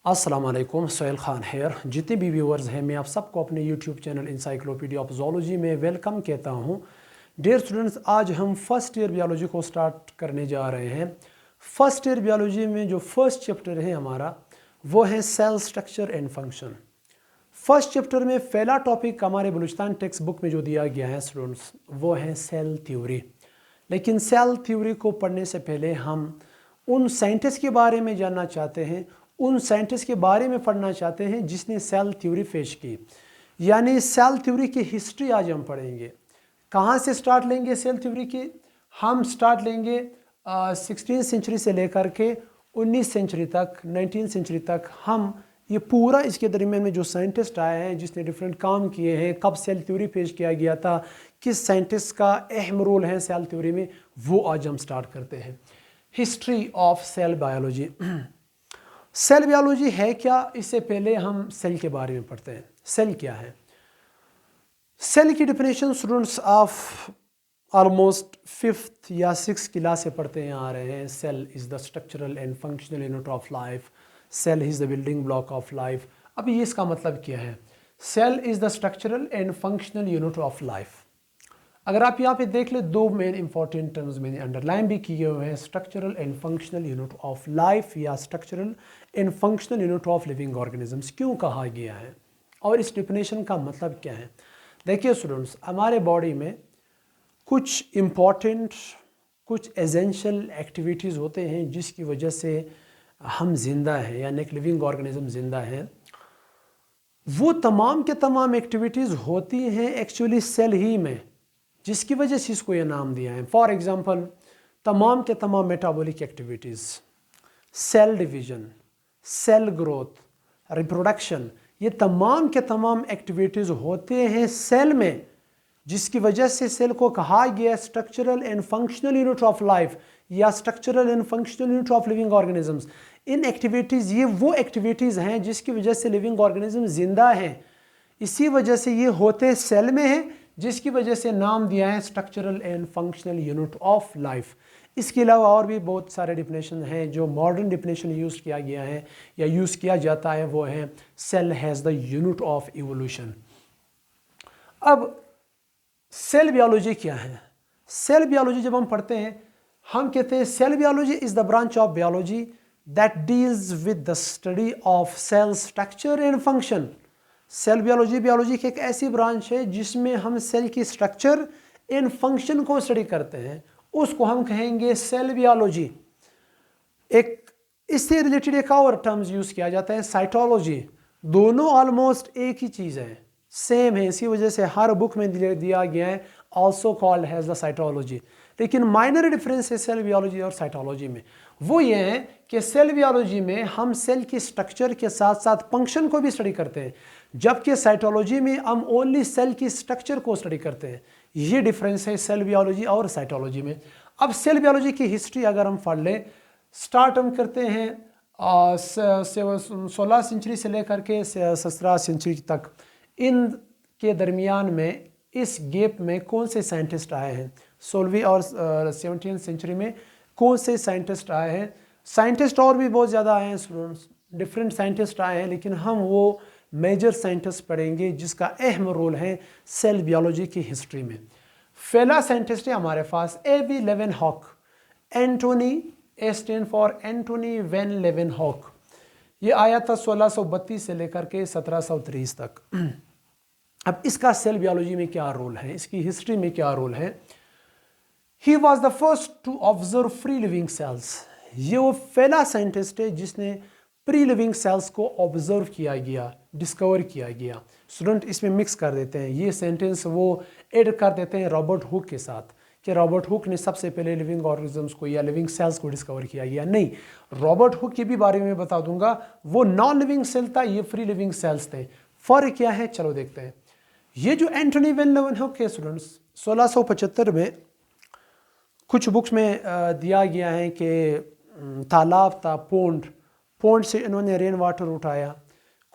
अस्सलाम वालेकुम, सोहेल ख़ान हेयर। जितने भी व्यूअर्स हैं, मैं आप सबको अपने YouTube channel encyclopedia of zoology में वेलकम कहता हूं। डियर स्टूडेंट्स, आज हम फर्स्ट ईयर बियोलॉजी को स्टार्ट करने जा रहे हैं। फर्स्ट ईयर बियोलॉजी में जो फर्स्ट चैप्टर है हमारा, वो है cell structure and function. First chapter में पहला टॉपिक हमारे बलूचिस्तान टेक्स्ट बुक में जो दिया गया है स्टूडेंट्स, वो है सेल थ्योरी। लेकिन सेल थ्योरी को पढ़ने से पहले हम उन साइंटिस्ट के बारे में जानना चाहते हैं, उन साइंटिस्ट के बारे में पढ़ना चाहते हैं जिसने सेल थ्योरी पेश की। यानी सेल थ्योरी की हिस्ट्री आज हम पढ़ेंगे। कहाँ से स्टार्ट लेंगे सेल थ्योरी की? हम स्टार्ट लेंगे 16वीं सेंचुरी से लेकर के 19 सेंचुरी तक, 19 सेंचुरी तक। हम ये पूरा इसके दरमियान में जो साइंटिस्ट आए हैं, जिसने डिफरेंट काम किए हैं, कब सेल थ्योरी पेश किया गया था, किस साइंटिस्ट का अहम रोल है सेल थ्योरी में, वो आज हम स्टार्ट करते हैं। History of cell biology. Cell biology है क्या, इससे पहले हम सेल के बारे में पढ़ते हैं। सेल क्या है? सेल की definition students of almost 5th या 6th क्लास से पढ़ते हैं आ रहे हैं। Cell is the structural and functional unit of life. Cell is the building block of life. अब ये इसका मतलब क्या है? Cell is the structural and functional unit of life. अगर आप यहाँ पे देख ले, दो मेन इंपॉर्टेंट टर्म्स मैंने अंडरलाइन भी किए हुए हैं, structural and functional unit of life या structural and functional unit of living organisms. क्यों कहा गया है और इस डिफिनेशन का मतलब क्या है? देखिए स्टूडेंट्स, हमारे बॉडी में कुछ इम्पॉर्टेंट, कुछ एसेंशियल एक्टिविटीज़ होते हैं जिसकी वजह से हम जिंदा हैं, यानी एक लिविंग ऑर्गेनिज्म जिंदा है। वो तमाम के तमाम एक्टिविटीज़ होती हैं एक्चुअली सेल ही में, जिसकी वजह से इसको ये नाम दिया है। फॉर एग्जांपल, तमाम के तमाम metabolic activities, cell division, cell growth, reproduction, ये तमाम के तमाम एक्टिविटीज़ होते हैं सेल में, जिसकी वजह से सेल को कहा गया structural and functional unit of life या structural and functional unit of living organisms. इन एक्टिविटीज़, ये वो एक्टिविटीज़ हैं जिसकी वजह से लिविंग ऑर्गेनिज्म जिंदा हैं। इसी वजह से ये होते सेल में हैं, जिसकी वजह से नाम दिया है structural and functional unit of life. इसके अलावा और भी बहुत सारे डिफिनेशन हैं। जो मॉडर्न डिफिनेशन यूज़ किया गया है या यूज़ किया जाता है, वो है cell has the unit of evolution. अब सेल बायोलॉजी क्या है? सेल बायोलॉजी जब हम पढ़ते हैं, हम कहते हैं cell biology is the branch of biology that deals with the study of cell structure and function. Cell biology की एक ऐसी ब्रांच है जिसमें हम सेल की स्ट्रक्चर एंड फंक्शन को स्टडी करते हैं, उसको हम कहेंगे सेल बायोलॉजी। एक इससे रिलेटेड एक और टर्म्स यूज़ किया जाता है, साइटोलॉजी। दोनों ऑलमोस्ट एक ही चीज़ है, सेम है। इसी वजह से हर बुक में दिया गया है also called has the cytology. लेकिन माइनर डिफरेंस है सेल बायोलॉजी और साइटोलॉजी में। वो ये है कि सेल बायोलॉजी में हम सेल की स्ट्रक्चर के साथ साथ फंक्शन को भी स्टडी करते हैं, जबकि साइटोलॉजी में हम ओनली सेल की स्ट्रक्चर को स्टडी करते हैं। ये डिफरेंस है सेल बायोलॉजी और साइटोलॉजी में। अब सेल बायोलॉजी की हिस्ट्री अगर हम पढ़ लें, स्टार्ट हम करते हैं 16 सेंचुरी से लेकर के 17 सेंचुरी तक। इन के दरमियान में, इस गैप में कौन से साइंटिस्ट आए हैं? 16वीं और 17वीं सेंचुरी में कौन से साइंटिस्ट आए हैं? साइंटिस्ट और भी बहुत ज़्यादा आए हैं स्टूडेंट्स, डिफरेंट साइंटिस्ट आए हैं, लेकिन हम वो मेजर साइंटिस्ट पढ़ेंगे जिसका अहम रोल है सेल बायोलॉजी की हिस्ट्री में। पहला साइंटिस्ट है हमारे पास A.V. Leeuwenhoek. Antonie, A stand for Antonie van Leeuwenhoek. ये आया था 1632 से लेकर के 1730 तक। अब इसका सेल बायोलॉजी में क्या रोल है, इसकी हिस्ट्री में क्या रोल है? He was the first to observe free living cells. ये वो पहला साइंटिस्ट है जिसने प्री लिविंग सेल्स को ऑब्जर्व किया गया, डिस्कवर किया गया। स्टूडेंट इसमें मिक्स कर देते हैं, ये सेंटेंस वो ऐड कर देते हैं रॉबर्ट हुक के साथ कि रॉबर्ट हुक ने सबसे पहले लिविंग ऑर्गेनिजम्स को या लिविंग सेल्स को डिस्कवर किया गया। नहीं, रॉबर्ट हुक के भी बारे में बता दूंगा। वो नॉन लिविंग सेल था, ये फ्री लिविंग सेल्स थे। फर्क क्या है, चलो देखते हैं। ये जो एंटोनी वैन लेवेनहॉक के स्टूडेंट्स 1675 में कुछ बुक्स में दिया गया है कि तालाब था, पोंड से इन्होंने रेन वाटर उठाया।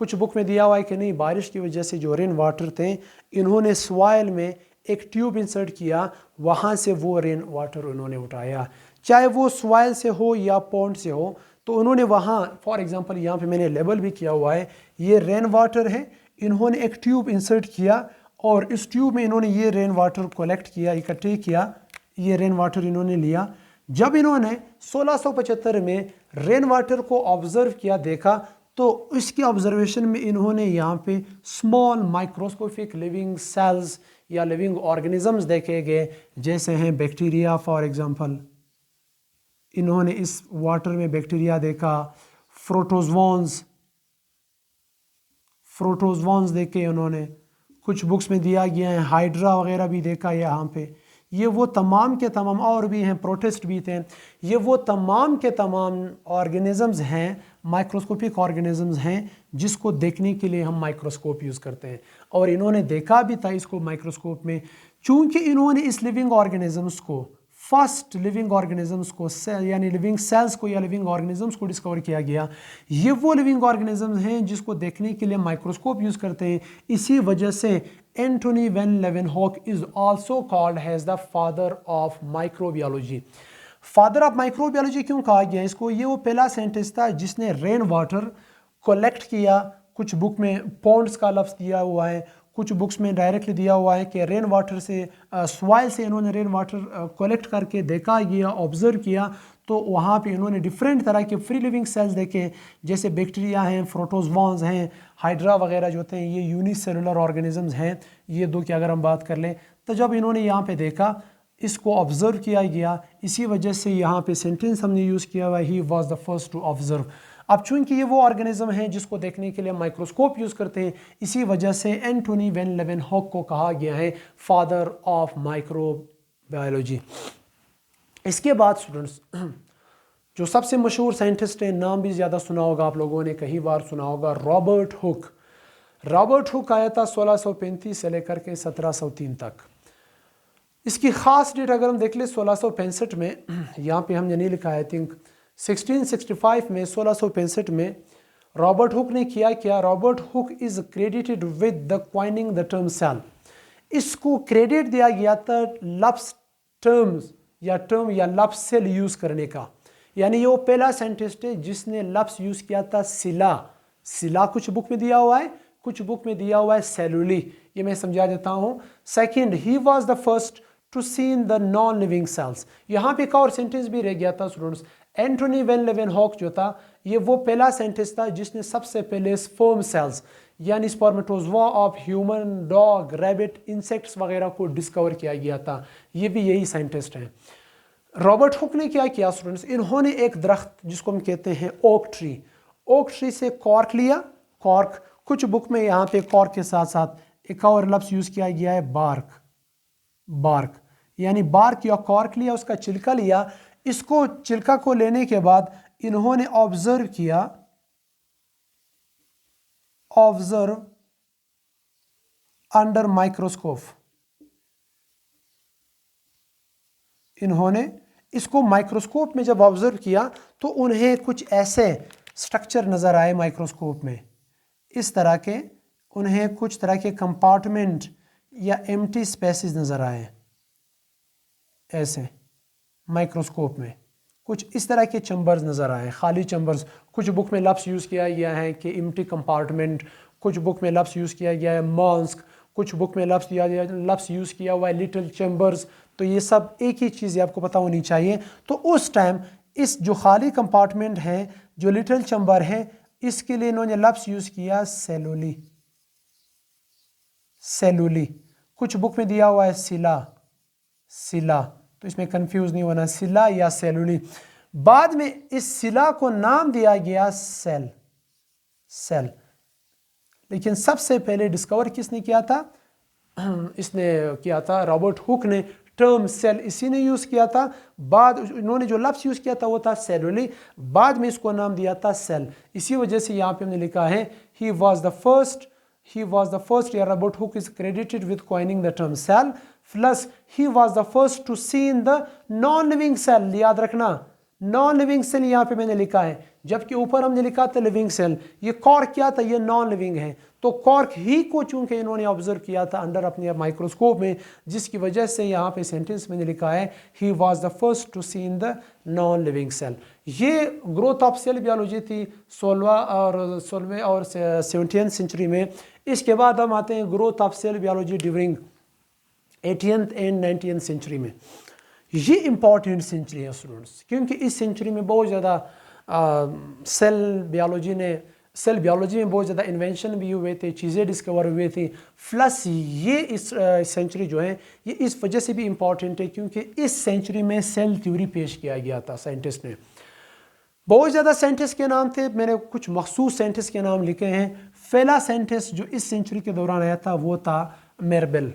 कुछ बुक में दिया हुआ है कि नहीं, बारिश की वजह से जो रेन वाटर थे, इन्होंने सॉइल में एक ट्यूब इंसर्ट किया, वहाँ से वो रेन वाटर उन्होंने उठाया। चाहे वो सॉइल से हो या पोंड से हो, तो उन्होंने वहाँ फॉर एग्जांपल यहाँ पे मैंने लेबल भी किया हुआ है, ये रेन वाटर है, इन्होंने एक ट्यूब इंसर्ट किया और इस ट्यूब में इन्होंने ये रेन वाटर कलेक्ट किया, इकट्ठे किया, ये रेन वाटर इन्होंने लिया। जब इन्होंने 1675 में रेन वाटर को ऑब्जर्व किया, देखा, तो इसके ऑब्जर्वेशन में इन्होंने यहाँ पे स्मॉल माइक्रोस्कोपिक लिविंग सेल्स या लिविंग ऑर्गेनिजम्स देखे गए, जैसे हैं बैक्टीरिया फॉर एग्जांपल। इन्होंने इस वाटर में बैक्टीरिया देखा, प्रोटोजोन्स देखे उन्होंने, कुछ बुक्स में दिया गया है, हाइड्रा वगैरह भी देखा यहाँ पे। ये वो तमाम के तमाम, और भी हैं, प्रोटिस्ट भी थे, ये वो तमाम के तमाम ऑर्गेनिजम्स हैं, माइक्रोस्कोपिक ऑर्गेनिजम्स हैं, जिसको देखने के लिए हम माइक्रोस्कोप यूज़ करते हैं। और इन्होंने देखा भी था इसको माइक्रोस्कोप में, चूँकि इन्होंने इस लिविंग ऑर्गेनिजम्स को, फर्स्ट लिविंग ऑर्गेनिजम्स को, यानी लिविंग सेल्स को या लिविंग ऑर्गेनिजम्स को डिस्कवर किया गया। ये वो लिविंग ऑर्गेनिजम्स हैं जिसको देखने के लिए माइक्रोस्कोप यूज़ करते हैं। इसी वजह से Antonie van Leeuwenhoek is also called as the father of microbiology. Father of microbiology क्यों कहा गया इसको? ये वो पहला साइंटिस्ट था जिसने रेन वाटर कलेक्ट किया। कुछ बुक में पॉन्ड्स का लफ्ज़ दिया हुआ है, कुछ बुक्स में डायरेक्टली दिया हुआ है कि रेन वाटर से, सॉइल से इन्होंने रेन वाटर कलेक्ट करके देखा गया, ऑब्जर्व किया, तो वहाँ पे इन्होंने डिफरेंट तरह के फ्री लिविंग सेल्स देखे, जैसे बैक्टीरिया हैं, प्रोटोजोन्स हैं, हाइड्रा वगैरह जो होते हैं, ये यूनिसेलुलर ऑर्गेनिजम्स हैं, ये दो की अगर हम बात कर लें। तो जब इन्होंने यहाँ पे देखा, इसको ऑब्जर्व किया गया, इसी वजह से यहाँ पे सेंटेंस हमने यूज़ किया हुआ, he was the first to observe. अब चूंकि ये वो ऑर्गेनिज्म हैं जिसको देखने के लिए माइक्रोस्कोप यूज़ करते हैं, इसी वजह से एंटोनी वैन लेवेनहॉक को कहा गया है फादर ऑफ माइक्रोबायोलॉजी। इसके बाद स्टूडेंट्स, जो सबसे मशहूर साइंटिस्ट हैं, नाम भी ज़्यादा सुना होगा आप लोगों ने, कई बार सुना होगा, रॉबर्ट हुक। रॉबर्ट हुक आया था 1635 से लेकर के 1703 तक। इसकी ख़ास डेट अगर हम देख लें 1665 में, यहाँ पे हमने नहीं लिखा है, आई थिंक 1665 में, 1665 में रॉबर्ट हुक ने क्या, Robert Hooke is credited with the coining the term cell. इसको क्रेडिट दिया गया था लफ्ज़ टर्म्स या लफ्ज़ सेल यूज़ करने का, यानी ये वो पहला साइंटिस्ट है जिसने लफ्ज़ यूज़ किया था सिला कुछ बुक में दिया हुआ है, कुछ बुक में दिया हुआ है सेलुली, ये मैं समझा देता हूँ। Second, he was the first to seen the non living cells. यहाँ पे एक और सेंटेंस भी रह गया था स्टूडेंट्स, एंटोनी वैन लेवेनहॉक जो था, ये वो पहला साइंटिस्ट था जिसने सबसे पहले स्पर्म सेल्स यानी spermatozoa of human, dog, rabbit, insects वगैरह को डिस्कवर किया गया था। ये भी यही साइंटिस्ट हैं। रॉबर्ट हुक ने क्या किया स्टूडेंट्स, इन्होंने एक दरख्त जिसको हम कहते हैं ओक ट्री से कॉर्क लिया, कॉर्क, कुछ बुक में यहाँ पे कॉर्क के साथ साथ एक और लफ्ज़ यूज़ किया गया है बार्क, यानी बार्क या कॉर्क लिया, उसका छिलका लिया। इसको छिलका को लेने के बाद इन्होंने ऑब्जर्व किया, अंडर माइक्रोस्कोप। इन्होंने इसको माइक्रोस्कोप में जब ऑब्जर्व किया तो उन्हें कुछ ऐसे स्ट्रक्चर नज़र आए माइक्रोस्कोप में, इस तरह के उन्हें कुछ तरह के कंपार्टमेंट या एम्प्टी स्पेसेस नज़र आए, ऐसे माइक्रोस्कोप में कुछ इस तरह के चैम्बर्स नज़र आए, खाली चैम्बर्स। कुछ बुक में लफ्ज़ यूज़ किया गया है कि एम्प्टी कंपार्टमेंट, कुछ बुक में लफ्ज़ यूज़ किया गया है मॉस्क, कुछ बुक में लफ्ज़ यूज़ किया हुआ है लिटिल चैम्बर्स। तो ये सब एक ही चीज़ आपको पता होनी चाहिए। तो उस टाइम इस जो खाली कंपार्टमेंट है, जो लिटिल चैम्बर है, इसके लिए इन्होंने लफ्ज़ यूज़ किया सेलुली। कुछ बुक में दिया हुआ है सिला, तो इसमें कंफ्यूज नहीं होना, सिला या सेलुली। बाद में इस सिला को नाम दिया गया सेल। लेकिन सबसे पहले डिस्कवर किसने किया था? इसने किया था रॉबर्ट हुक ने। टर्म सेल इसी ने यूज़ किया था। बाद इन्होंने जो लफ्ज़ यूज़ किया था वो था सेलुली, बाद में इसको नाम दिया था सेल। इसी वजह से यहाँ पे हमने लिखा है ही वॉज द फर्स्ट या Robert Hooke is credited with coining the term cell, plus he was the first to see in the non living cell. याद रखना, नॉन लिविंग सेल यहाँ पे मैंने लिखा है, जबकि ऊपर हमने लिखा था लिविंग सेल। ये कॉर्क क्या था, ये नॉन लिविंग है। तो कॉर्क ही को चूंकि इन्होंने ऑब्जर्व किया था अंडर अपने माइक्रोस्कोप में, जिसकी वजह से यहाँ पे सेंटेंस मैंने लिखा है he was the first to see in the non living cell. ये ग्रोथ ऑफ सेल बायोलॉजी थी 16वें और 17वीं सेंचुरी में। इसके बाद हम आते हैं growth of cell biology during 18th and 19th century में। ये इंपॉर्टेंट सेंचुरी है स्टूडेंट्स, क्योंकि इस सेंचुरी में बहुत ज़्यादा सेल बायोलॉजी में बहुत ज़्यादा इन्वेंशन भी हुए थे, चीज़ें डिस्कवर हुए थी। प्लस ये इस सेंचुरी जो है ये इस वजह से भी इम्पॉर्टेंट है क्योंकि इस सेंचुरी में सेल थ्योरी पेश किया गया था साइंटिस्ट ने। बहुत ज़्यादा साइंटिस्ट के नाम थे, मैंने कुछ मखसूस साइंटिस्ट के नाम लिखे हैं। पहला साइंटिस्ट जो इस सेंचुरी के दौरान आया था वो था मेरबेल।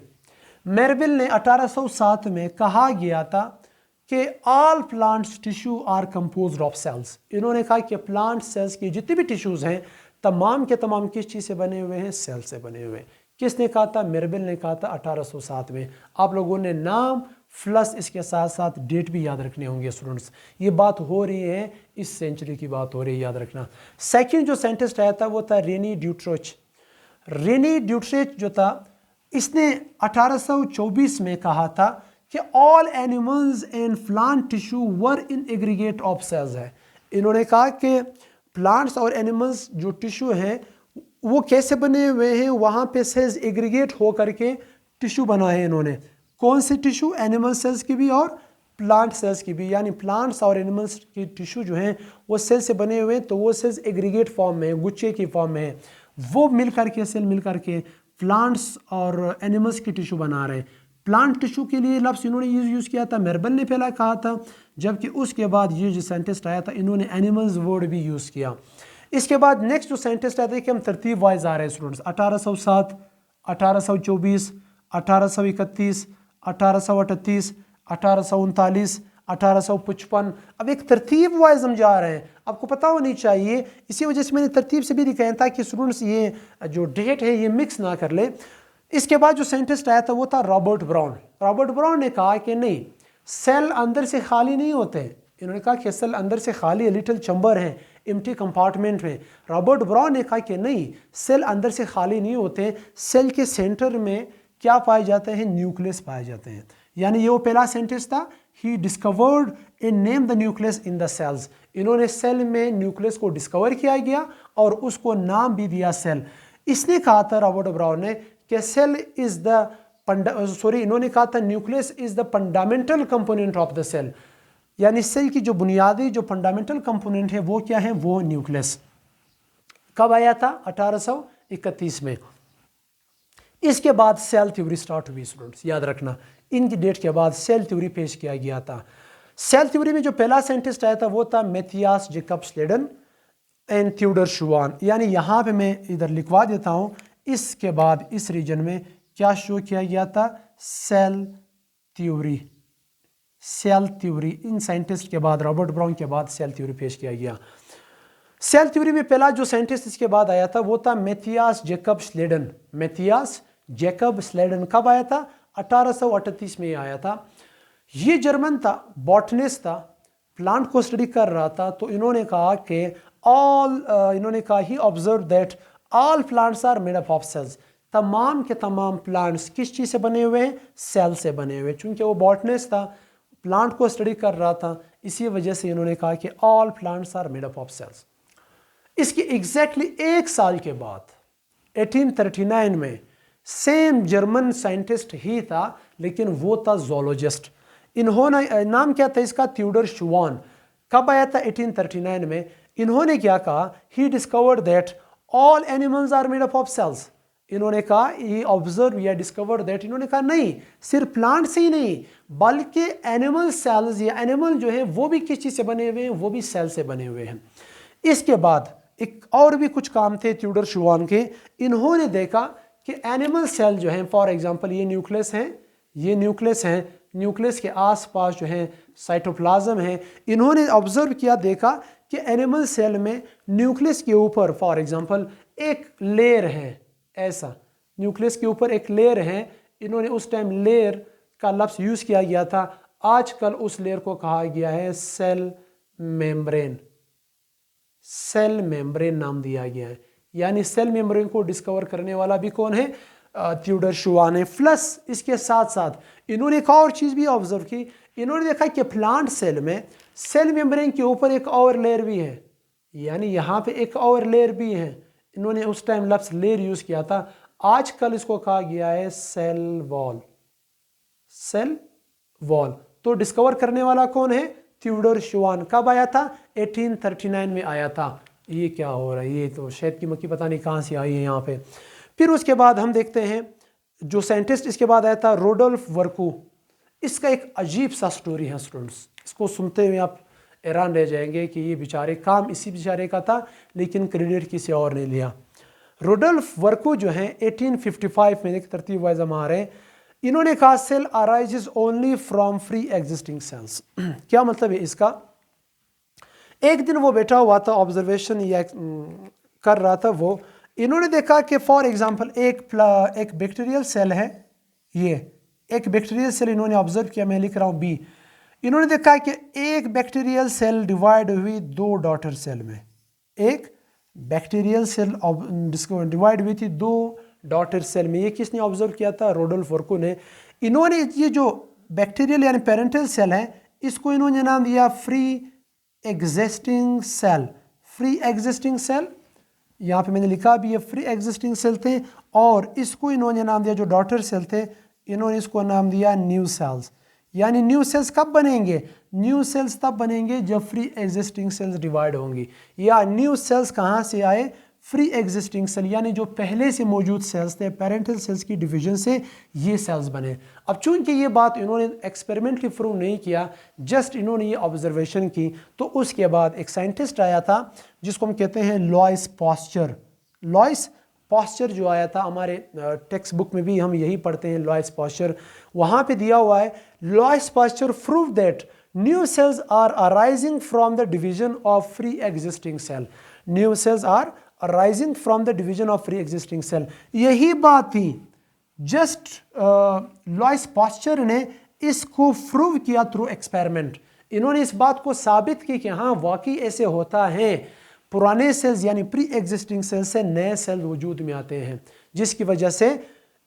मेरबेल ने 1807 में कहा गया था कि all plants tissue are composed of cells. इन्होंने कहा कि प्लांट सेल्स के जितने भी टिश्यूज़ हैं तमाम के तमाम किस चीज़ से बने हुए हैं, सेल से बने हुए हैं। किसने कहा था? मेरबेल ने कहा था 1807 में। आप लोगों ने नाम प्लस इसके साथ साथ डेट भी याद रखने होंगे स्टूडेंट्स। ये बात हो रही है, इस सेंचुरी की बात हो रही है, याद रखना। सेकंड जो साइंटिस्ट आया था वो था रेनी ड्यूट्रिच। रेनी ड्यूट्रिच जो था इसने 1824 में कहा था कि all animals and plant tissue were in aggregate of cells है। इन्होंने कहा कि प्लांट्स और एनिमल्स जो टिश्यू हैं वो कैसे बने हुए हैं, वहाँ पे सेल्स एग्रीगेट हो करके टिश्यू बनाए इन्होंने। कौन से टिश्यू? एनिमल सेल्स की भी और प्लांट सेल्स की भी, यानी प्लांट्स और एनिमल्स की टिश्यू जो हैं वो सेल से बने हुए हैं, तो वो सेल्स एग्रीगेट फॉर्म में है, गुच्छे की फॉर्म में है। वो मिल करके सेल मिल करके प्लांट्स और एनिमल्स की टिश्यू बना रहे हैं। प्लांट टिश्यू के लिए लफ्ज़ इन्होंने यूज़ किया था, मेरबेल ने पहला कहा था, जबकि उसके बाद ये जो साइंटिस्ट आया था इन्होंने एनिमल्स वर्ड भी यूज़ किया। इसके बाद नेक्स्ट जो साइंटिस्ट आते हैं कि हम तरतीब वाइज आ रहे हैं स्टूडेंट्स, 1807, 1824, 1831, 1838, 1839, 1855। अब एक तरतीब वाइज हम जा रहे हैं, आपको पता होनी चाहिए, इसी वजह से मैंने तरतीब से भी लिखा था कि स्टूडेंट्स ये जो डेट है ये मिक्स ना कर ले। इसके बाद जो साइंटिस्ट आया था वो था रॉबर्ट ब्राउन। रॉबर्ट ब्राउन ने कहा कि नहीं, सेल अंदर से खाली नहीं होते। इन्होंने कहा कि सेल अंदर से खाली लिटिल चैम्बर है, एम्प्टी कंपार्टमेंट में। रॉबर्ट ब्राउन ने कहा कि नहीं, सेल अंदर से खाली नहीं होते, सेल के सेंटर में क्या पाए जाते हैं? न्यूक्लियस पाए जाते हैं। यानी ये वो पहला साइंटिस्ट था, he discovered and name the nucleus in the cells. इन्होंने सेल में न्यूक्लियस को डिस्कवर किया गया और उसको नाम भी दिया सेल। इसने कहा था रॉबर्ट ब्राउन ने कि सेल इज द इन्होंने कहा था nucleus is the fundamental component of the cell. यानी सेल की जो बुनियादी जो फंडामेंटल कंपोनेंट है वो क्या है? वो न्यूक्लियस। कब आया था? 1831 में। इसके बाद सेल थ्योरी स्टार्ट हुई स्टूडेंट्स, याद रखना, इनकी डेट के बाद सेल थ्योरी पेश किया गया था। सेल थ्योरी में जो पहला साइंटिस्ट आया था वो था Matthias Jacob Schleiden and Theodor Schwann. यानी यहाँ पे मैं इधर लिखवा देता हूँ। इसके बाद इस रीजन में क्या शो किया गया था? Cell theory. सेल थ्योरी इन साइंटिस्ट के बाद, रॉबर्ट ब्राउन के बाद सेल थ्योरी पेश किया गया। सेल थ्योरी में पहला जो साइंटिस्ट इसके बाद आया था वो था Matthias Jacob Schleiden. Matthias Jacob Schleiden कब आया था? 1838 में आया था। ये जर्मन था, बॉटनिस्ट था, प्लांट को स्टडी कर रहा था। तो इन्होंने कहा कि इन्होंने कहा ही observe that all plants are made up of cells. तमाम के तमाम प्लांट्स किस चीज़ से बने हुए हैं? सेल से बने हुए। चूंकि वो बॉटनिस्ट था, प्लांट को स्टडी कर रहा था, इसी वजह से इन्होंने कहा कि all plants are made up of cells. इसके एग्जैक्टली एक साल के बाद 1839 में सेम जर्मन साइंटिस्ट ही था, लेकिन वो था जोलॉजिस्ट। इन्होंने नाम क्या था इसका? Theodor Schwann. कब आया था? 1839 में। इन्होंने क्या कहा? He discovered that all animals are made up of cells. इन्होंने कहा ही ऑब्जर्व या डिस्कवर्ड दैट, इन्होंने कहा नहीं, सिर्फ प्लांट से ही नहीं बल्कि एनिमल सेल्स या एनिमल जो है वो भी किस चीज़ से बने हुए हैं? वो भी सेल से बने हुए हैं। इसके बाद एक और भी कुछ काम थे थियोडर शुवान के। इन्होंने देखा कि एनिमल सेल जो हैं, फॉर एग्जांपल ये न्यूक्लियस हैं, ये न्यूक्लियस हैं, न्यूक्लियस के आसपास जो है साइटोप्लाज्म है। इन्होंने ऑब्जर्व किया, देखा कि एनिमल सेल में न्यूक्लियस के ऊपर फॉर एग्जांपल एक लेयर है, ऐसा न्यूक्लियस के ऊपर एक लेयर है। इन्होंने उस टाइम लेयर का लफ्ज़ यूज़ किया गया था, आजकल उस लेयर को कहा गया है सेल मेम्ब्रेन, सेल मेम्ब्रेन नाम दिया गया है। यानी सेल मेम्ब्रेन को डिस्कवर करने वाला भी कौन है? थियोडोर शुवान है। प्लस इसके साथ साथ इन्होंने एक और चीज़ भी ऑब्जर्व की, इन्होंने देखा कि प्लांट सेल में सेल मेम्ब्रेन के ऊपर एक और लेयर भी है, यानी यहाँ पे एक और लेयर भी है। इन्होंने उस टाइम लफ्ज़ लेयर यूज़ किया था, आजकल इसको कहा गया है सेल वॉल। सेल वॉल तो डिस्कवर करने वाला कौन है? थियोडोर शुवान। कब आया था? 1839 में आया था। ये क्या हो रहा है? ये तो शहद की मक्खी पता नहीं कहाँ से आई है यहाँ पे। फिर उसके बाद हम देखते हैं जो साइंटिस्ट इसके बाद आया था, रोडोल्फ वर्कू। इसका एक अजीब सा स्टोरी है स्टूडेंट्स, इसको सुनते हुए आप हैरान रह जाएंगे कि ये बेचारे, काम इसी बेचारे का था लेकिन क्रेडिट किसी और ने लिया। रोडोल्फ वर्कू जो हैं 1855 में, एक तरतीब वाइज हम आ रहे हैं, इन्होंने कहा cell arises only from free existing cells. क्या मतलब है इसका? एक दिन वो बैठा हुआ था, ऑब्जर्वेशन या कर रहा था वो, इन्होंने देखा कि फॉर एग्जांपल एक बैक्टीरियल सेल है, ये एक बैक्टीरियल सेल इन्होंने ऑब्जर्व किया, मैं लिख रहा हूँ बी। इन्होंने देखा कि एक बैक्टीरियल सेल डिवाइड हुई दो डॉटर सेल में, एक बैक्टीरियल सेल डिवाइड हुई थी दो डॉटर सेल में। ये किसने ऑब्जर्व किया था? रोडोल्फ वर्कू ने। इन्होंने ये जो बैक्टीरियल यानी पेरेंटल सेल है, इसको इन्होंने नाम दिया free existing cell. Free existing cell, यहाँ पे मैंने लिखा भी, ये फ्री एग्जिस्टिंग सेल थे, और इसको इन्होंने नाम दिया, जो डॉटर सेल थे इन्होंने इसको नाम दिया न्यू सेल्स। यानी न्यू सेल्स कब बनेंगे? न्यू सेल्स तब बनेंगे जब फ्री एग्जिस्टिंग सेल्स डिवाइड होंगी। या न्यू सेल्स कहाँ से आए? फ्री एग्जिस्टिंग सेल, यानी जो पहले से मौजूद सेल्स थे, पेरेंटल सेल्स की डिवीजन से ये सेल्स बने। अब चूंकि ये बात इन्होंने एक्सपेरिमेंटली प्रूव नहीं किया, जस्ट इन्होंने ये ऑब्जर्वेशन की, तो उसके बाद एक साइंटिस्ट आया था जिसको हम कहते हैं लॉइस पास्चर। लॉइस पास्चर जो आया था, हमारे टेक्स्ट बुक में भी हम यही पढ़ते हैं लॉइस पास्चर, वहाँ पे दिया हुआ है, Louis Pasteur prove that new cells are arising from the division of free existing cell. New cells are arising from the division of free existing cell. यही बात थी, जस्ट लॉइस पास्चर ने इसको प्रूव किया थ्रू एक्सपेरिमेंट। इन्होंने इस बात को साबित की कि हाँ वाकई ऐसे होता है, पुराने सेल्स यानी प्री एग्जिस्टिंग सेल से नए सेल वजूद में आते हैं, जिसकी वजह से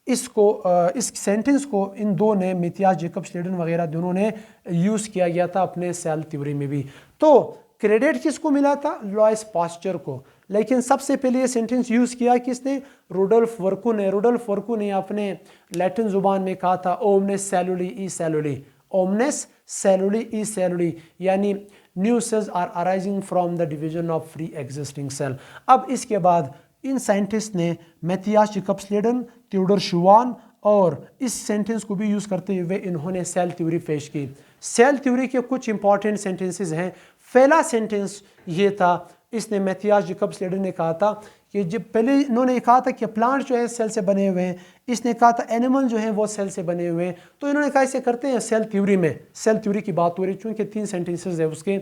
इसको इस सेंटेंस को इन दो ने, मिथियास जेकब स्लेडन वगैरह दोनों ने यूज़ किया गया था अपने सेल थ्योरी में भी। तो क्रेडिट किसको मिला था? लॉइस पास्चर को। लेकिन सबसे पहले ये सेंटेंस यूज़ किया किसने? रोडोल्फ वर्कू ने। रोडोल्फ वर्कू ने अपने लैटिन जुबान में कहा था ओमनेस सेलुली ई सेलुली, ओमनेस सेलुली ई सेलुली, यानी new cells are arising from the division of free existing cell. अब इसके बाद इन साइंटिस्ट ने Matthias Jacob Schleiden, Theodore Schwann, और इस सेंटेंस को भी यूज़ करते हुए इन्होंने सेल थ्योरी पेश की। सेल थ्योरी के कुछ इंपॉर्टेंट सेंटेंसेस हैं। पहला सेंटेंस ये था, इसने मैथियास जेकब स्लेडन ने कहा था कि जब पहले इन्होंने कहा था कि प्लांट जो है सेल से बने हुए हैं, इसने कहा था एनिमल जो है वो सेल से बने हुए हैं। तो इन्होंने कहा इसे करते हैं सेल थ्योरी में, सेल थ्योरी की बात हो रही, चूँकि 3 सेंटेंसेस है उसके।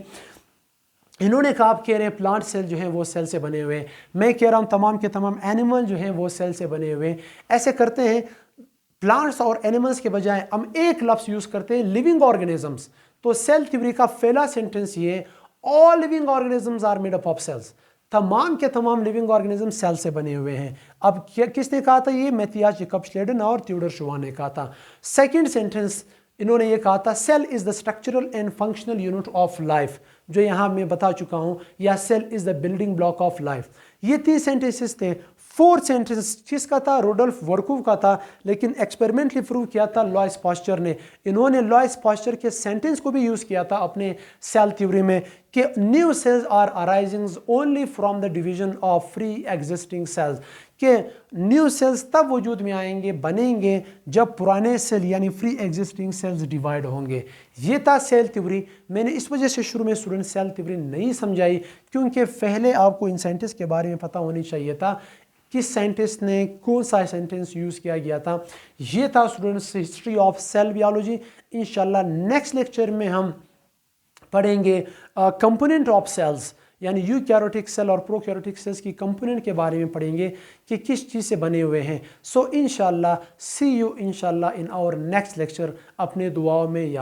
इन्होंने कहा, आप कह रहे हैं प्लांट सेल जो है वो सेल से बने हुए हैं, मैं कह रहा हूँ तमाम के तमाम एनिमल जो है वो सेल से बने हुए हैं। ऐसे करते हैं, प्लांट्स और एनिमल्स के बजाय हम एक लफ्ज़ यूज़ करते हैं लिविंग ऑर्गेनिजम्स। तो सेल थ्योरी का पहला सेंटेंस ये, all living organisms are made up of cells. तमाम के तमाम लिविंग ऑर्गेनिज्म सेल से बने हुए हैं। अब किसने कहा था? ये मैथियास जेकब स्लेडन और थियोडोर शुवान ने कहा था। सेकंड सेंटेंस इन्होंने ये कहा था, cell is the structural and functional unit of life, जो यहाँ मैं बता चुका हूँ, या cell is the building block of life. ये 3 सेंटेंसेस थे। फोर्थ सेंटेंस किसका था? रोडोल्फ वर्कू का था, लेकिन एक्सपेरिमेंटली प्रूव किया था लॉइस पास्चर ने। इन्होंने लॉइस पास्चर के सेंटेंस को भी यूज़ किया था अपने सेल थ्योरी में कि new cells are arising only from the division of free existing cells, कि न्यू सेल्स तब वजूद में आएंगे, बनेंगे, जब पुराने सेल यानी फ्री एग्जिस्टिंग सेल्स डिवाइड होंगे। ये था सेल थ्योरी। मैंने इस वजह से शुरू में स्टूडेंट सेल थ्योरी नहीं समझाई, क्योंकि पहले आपको इन साइंटिस्ट के बारे में पता होनी चाहिए था, किस साइंटिस्ट ने कौन सा सेंटेंस यूज़ किया गया था। ये था students history of cell biology. इंशाल्लाह नेक्स्ट लेक्चर में हम पढ़ेंगे कंपोनेंट ऑफ सेल्स, यानी यूकैरियोटिक सेल और प्रोकैरियोटिक सेल्स की कंपोनेंट के बारे में पढ़ेंगे कि किस चीज़ से बने हुए हैं। सो इंशाल्लाह सी यू इंशाल्लाह इन आवर नेक्स्ट लेक्चर। अपने दुआओं में याद